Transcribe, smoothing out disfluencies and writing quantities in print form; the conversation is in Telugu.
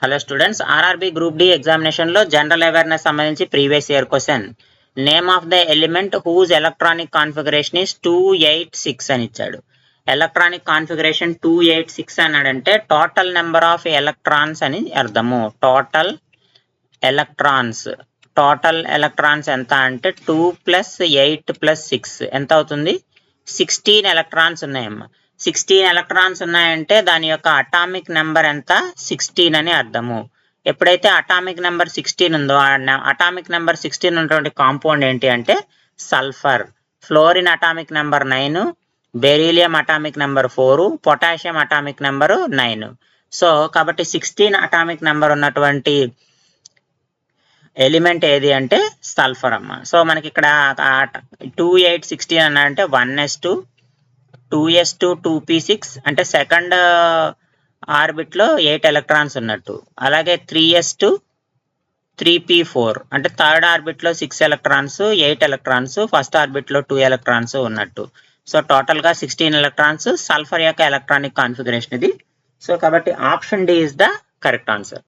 Hello students, RRB group D examination లో జనరల్ అవేర్నెస్ సంబంధించి previous year question. Name of the element whose electronic configuration is 286 అని ఇచ్చాడు. ఎలక్ట్రానిక్ కాన్ఫిగరేషన్ 286 అన్నాడంటే టోటల్ నెంబర్ ఆఫ్ ఎలక్ట్రాన్స్ అని అర్థము. టోటల్ ఎలక్ట్రాన్స్ ఎంత అంటే 2 + 8 + 6 ఎంత అవుతుంది? 16 ఎలక్ట్రాన్స్ ఉన్నాయమ్మా. 16 ఎలక్ట్రాన్స్ ఉన్నాయంటే దాని యొక్క అటామిక్ నెంబర్ ఎంత? 16 అని అర్థము. ఎప్పుడైతే అటామిక్ నెంబర్ 16 ఉందో అటామిక్ నెంబర్ 16 ఉన్నటువంటి కాంపౌండ్ ఏంటి అంటే sulphur. Fluorine atomic number 9, beryllium atomic number 4, potassium atomic number 9. So కాబట్టి 16 అటామిక్ నెంబర్ ఉన్నటువంటి ఎలిమెంట్ ఏది అంటే సల్ఫర్ అమ్మ. సో మనకి ఇక్కడ 2816 అన్నాడంటే 1s2, 2s2, 2p6 అంటే సెకండ్ ఆర్బిట్ లో 8 ఎలక్ట్రాన్స్ ఉన్నట్టు. అలాగే 3s2, 3p4 అంటే థర్డ్ ఆర్బిట్ లో 6 ఎలక్ట్రాన్స్, 8 ఎలక్ట్రాన్స్, ఫస్ట్ ఆర్బిట్ లో 2 ఎలక్ట్రాన్స్ ఉన్నట్టు. సో టోటల్ గా 16 ఎలక్ట్రాన్స్. సల్ఫర్ యొక్క ఎలక్ట్రానిక్ కాన్ఫిగరేషన్ ఇది. సో కాబట్టి option D is the correct answer.